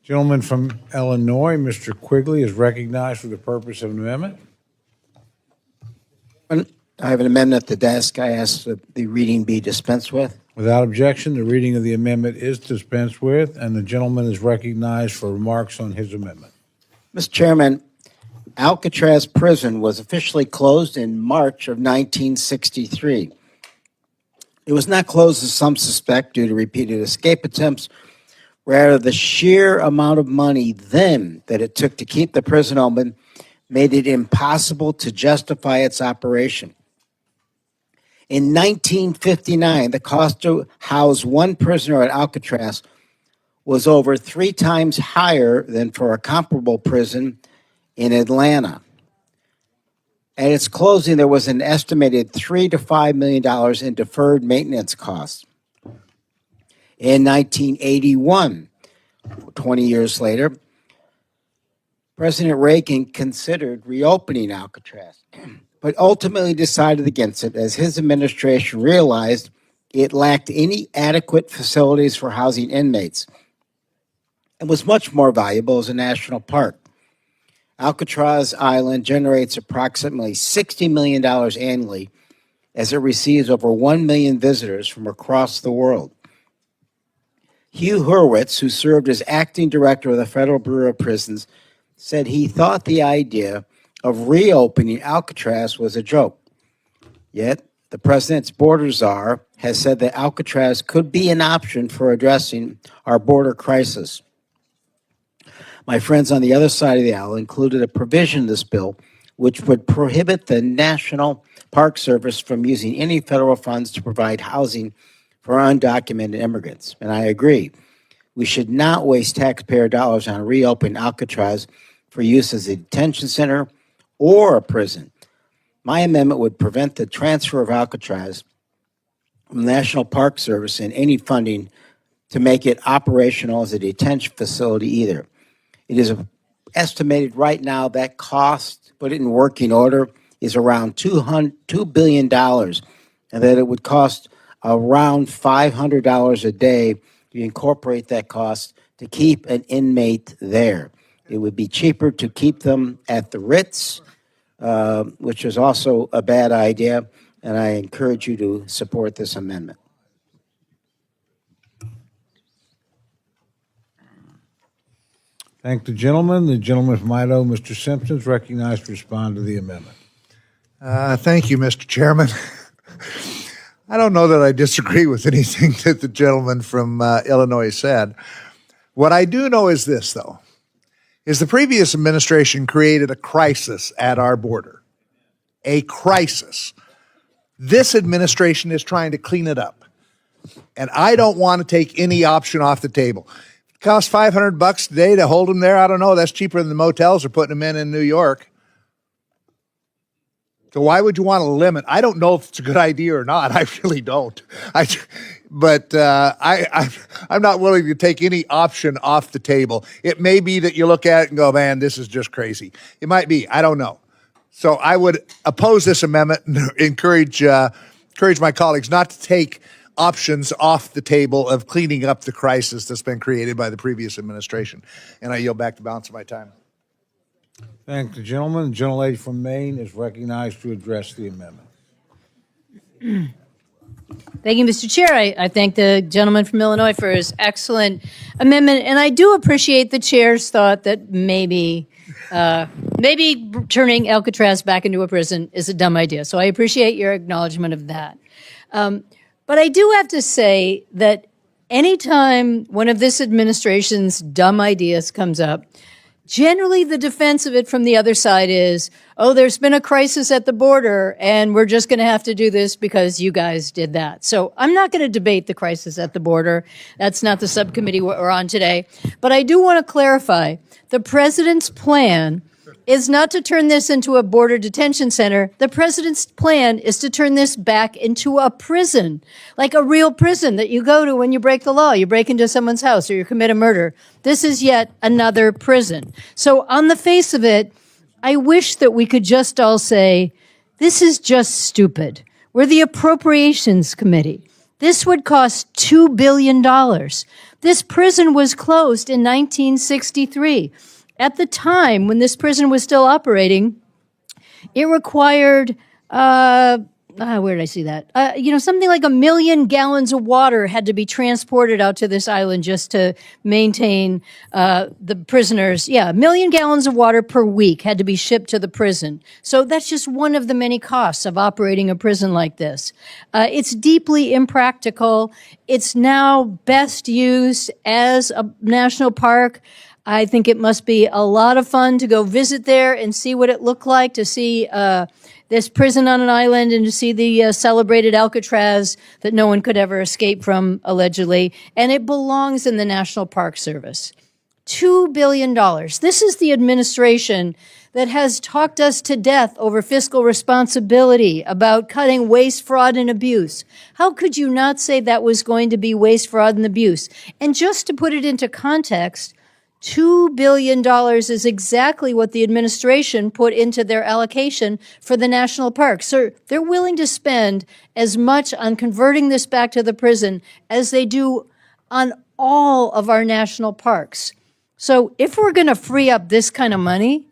Gentleman from Illinois, Mr. Quigley, is recognized for the purpose of an amendment. I have an amendment at the desk. I ask that the reading be dispensed with. Without objection, the reading of the amendment is dispensed with, and the gentleman is recognized for remarks on his amendment. Mr. Chairman, Alcatraz prison was officially closed in March of 1963. It was not closed, as some suspect, due to repeated escape attempts. Rather, the sheer amount of money then that it took to keep the prison open made it impossible to justify its operation. In 1959, the cost to house one prisoner at Alcatraz was over 3 times higher than for a comparable prison in Atlanta. At its closing, there was an estimated $3 to $5 million in deferred maintenance costs. In 1981, 20 years later, President Reagan considered reopening Alcatraz, but ultimately decided against it as his administration realized it lacked any adequate facilities for housing inmates and was much more valuable as a national park. Alcatraz Island generates approximately $60 million annually as it receives over 1 million visitors from across the world. Hugh Hurwitz, who served as acting director of the Federal Bureau of Prisons, said he thought the idea of reopening Alcatraz was a joke. Yet, the president's border czar has said that Alcatraz could be an option for addressing our border crisis. My friends on the other side of the aisle included a provision in this bill which would prohibit the National Park Service from using any federal funds to provide housing for undocumented immigrants. And I agree. We should not waste taxpayer dollars on reopening Alcatraz for use as a detention center or a prison. My amendment would prevent the transfer of Alcatraz from the National Park Service and any funding to make it operational as a detention facility either. It is estimated right now that cost, put it in working order, is around $2 billion, and that it would cost around $500 a day to incorporate that cost to keep an inmate there. It would be cheaper to keep them at the Ritz, which is also a bad idea, and I encourage you to support this amendment. Thank the gentleman. The gentleman from Idaho, Mr. Simpson, is recognized to respond to the amendment. Thank you, Mr. Chairman. I don't know that I disagree with anything that the gentleman from Illinois said. What I do know is this, though, is the previous administration created a crisis at our border. A crisis. This administration is trying to clean it up. And I don't want to take any option off the table. It costs $500 today to hold them there. I don't know. That's cheaper than the motels are putting them in New York. So why would you want to limit? I don't know if it's a good idea or not. I really don't. But I'm not willing to take any option off the table. It may be that you look at it and go, man, this is just crazy. It might be. I don't know. So I would oppose this amendment and encourage my colleagues not to take options off the table of cleaning up the crisis that's been created by the previous administration. And I yield back the balance of my time. Thank the gentleman. The gentlelady from Maine is recognized to address the amendment. Thank you, Mr. Chair. I thank the gentleman from Illinois for his excellent amendment, and I do appreciate the chair's thought that maybe turning Alcatraz back into a prison is a dumb idea. So I appreciate your acknowledgement of that. But I do have to say that anytime one of this administration's dumb ideas comes up, generally the defense of it from the other side is, oh, there's been a crisis at the border and we're just going to have to do this because you guys did that. So I'm not going to debate the crisis at the border. That's not the subcommittee we're on today. But I do want to clarify, the president's plan is not to turn this into a border detention center. The president's plan is to turn this back into a prison, like a real prison that you go to when you break the law. You break into someone's house or you commit a murder. This is yet another prison. So on the face of it, I wish that we could just all say, this is just stupid. We're the Appropriations Committee. This would cost $2 billion. This prison was closed in 1963. At the time when this prison was still operating, it required, where did I see that? Something like 1 million gallons of water had to be transported out to this island just to maintain the prisoners. Yeah, 1 million gallons of water per week had to be shipped to the prison. So that's just one of the many costs of operating a prison like this. It's deeply impractical. It's now best used as a national park. I think it must be a lot of fun to go visit there and see what it looked like, to see this prison on an island and to see the celebrated Alcatraz that no one could ever escape from, allegedly. And it belongs in the National Park Service. $2 billion. This is the administration that has talked us to death over fiscal responsibility, about cutting waste, fraud, and abuse. How could you not say that was going to be waste, fraud, and abuse? And just to put it into context, $2 billion is exactly what the administration put into their allocation for the national parks. So they're willing to spend as much on converting this back to the prison as they do on all of our national parks. So if we're going to free up this kind of money,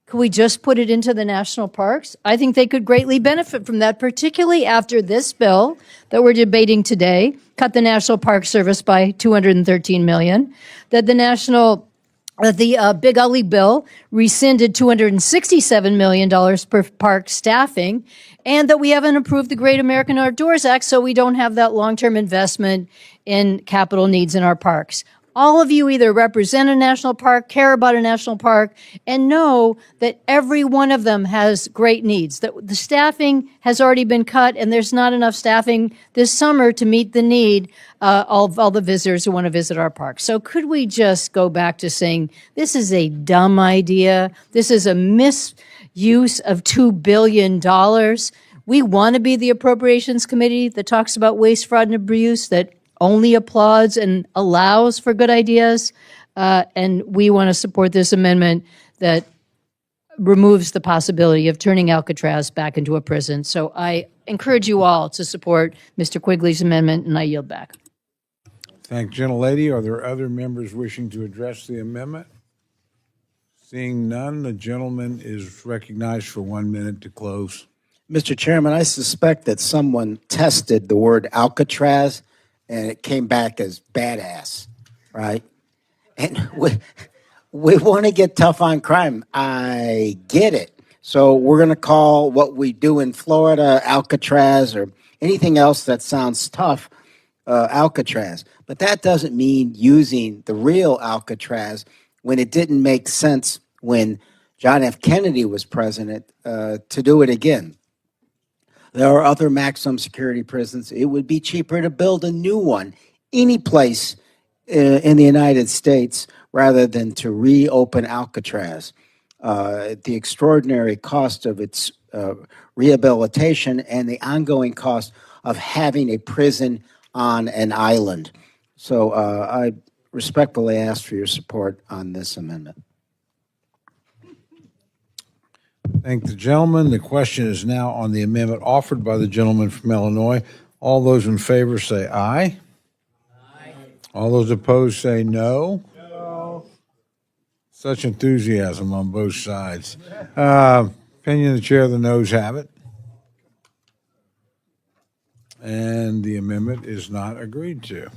could we just put it into the national parks? I think they could greatly benefit from that, particularly after this bill that we're debating today cut the National Park Service by $213 million, that the Big Ugly bill rescinded $267 million per park staffing, and that we haven't approved the Great American Outdoors Act, so we don't have that long-term investment in capital needs in our parks. All of you either represent a national park, care about a national park, and know that every one of them has great needs, that the staffing has already been cut and there's not enough staffing this summer to meet the need of all the visitors who want to visit our parks. So could we just go back to saying this is a dumb idea? This is a misuse of $2 billion. We want to be the appropriations committee that talks about waste, fraud, and abuse, that only applauds and allows for good ideas. And we want to support this amendment that removes the possibility of turning Alcatraz back into a prison. So I encourage you all to support Mr. Quigley's amendment, and I yield back. Thank you, gentlelady. Are there other members wishing to address the amendment? Seeing none, the gentleman is recognized for 1 minute to close. Mr. Chairman, I suspect that someone tested the word Alcatraz and it came back as badass, right? And we want to get tough on crime. I get it. So we're going to call what we do in Florida Alcatraz, or anything else that sounds tough, Alcatraz. But that doesn't mean using the real Alcatraz when it didn't make sense when John F. Kennedy was president to do it again. There are other maximum security prisons. It would be cheaper to build a new one any place in the United States rather than to reopen Alcatraz. The extraordinary cost of its rehabilitation and the ongoing cost of having a prison on an island. So I respectfully ask for your support on this amendment. Thank the gentleman. The question is now on the amendment offered by the gentleman from Illinois. All those in favor say aye. Aye. All those opposed say no. No. Such enthusiasm on both sides. Opinion of the chair, the noes have it. And the amendment is not agreed to.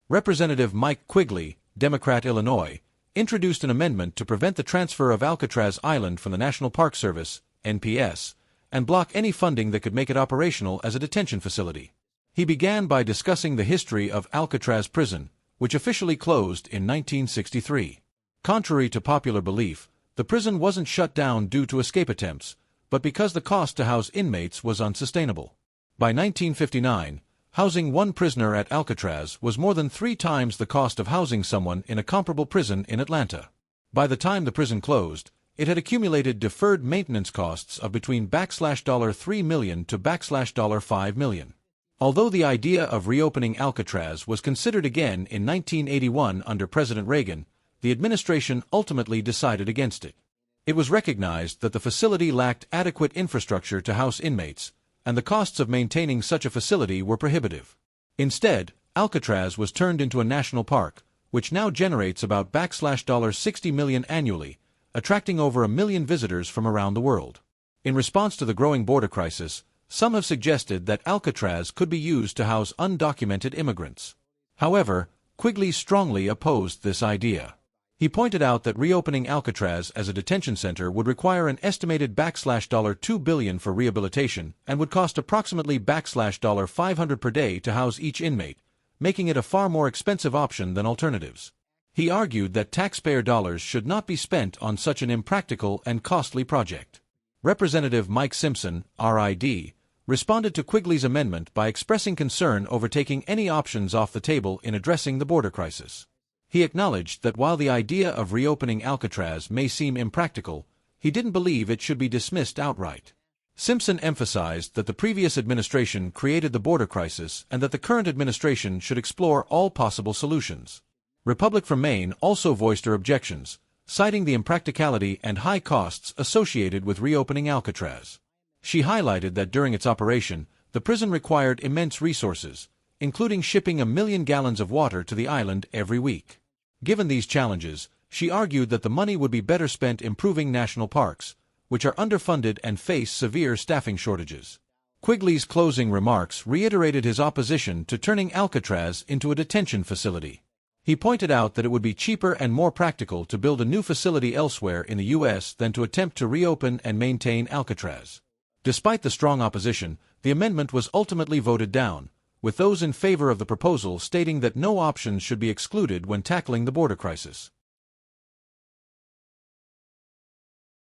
Representative Mike Quigley, Democrat, Illinois, introduced an amendment to prevent the transfer of Alcatraz Island from the National Park Service, NPS, and block any funding that could make it operational as a detention facility. He began by discussing the history of Alcatraz Prison, which officially closed in 1963. Contrary to popular belief, the prison wasn't shut down due to escape attempts, but because the cost to house inmates was unsustainable. By 1959, housing one prisoner at Alcatraz was more than 3 times the cost of housing someone in a comparable prison in Atlanta. By the time the prison closed, it had accumulated deferred maintenance costs of between $3 million to $5 million. Although the idea of reopening Alcatraz was considered again in 1981 under President Reagan, the administration ultimately decided against it. It was recognized that the facility lacked adequate infrastructure to house inmates, and the costs of maintaining such a facility were prohibitive. Instead, Alcatraz was turned into a national park, which now generates about $60 million annually, attracting over 1 million visitors from around the world. In response to the growing border crisis, some have suggested that Alcatraz could be used to house undocumented immigrants. However, Quigley strongly opposed this idea. He pointed out that reopening Alcatraz as a detention center would require an estimated $2 billion for rehabilitation and would cost approximately $500 per day to house each inmate, making it a far more expensive option than alternatives. He argued that taxpayer dollars should not be spent on such an impractical and costly project. Representative Mike Simpson, RID, responded to Quigley's amendment by expressing concern over taking any options off the table in addressing the border crisis. He acknowledged that while the idea of reopening Alcatraz may seem impractical, he didn't believe it should be dismissed outright. Simpson emphasized that the previous administration created the border crisis and that the current administration should explore all possible solutions. Republic from Maine also voiced her objections, citing the impracticality and high costs associated with reopening Alcatraz. She highlighted that during its operation, the prison required immense resources, including shipping 1 million gallons of water to the island every week. Given these challenges, she argued that the money would be better spent improving national parks, which are underfunded and face severe staffing shortages. Quigley's closing remarks reiterated his opposition to turning Alcatraz into a detention facility. He pointed out that it would be cheaper and more practical to build a new facility elsewhere in the U.S. than to attempt to reopen and maintain Alcatraz. Despite the strong opposition, the amendment was ultimately voted down, with those in favor of the proposal stating that no options should be excluded when tackling the border crisis.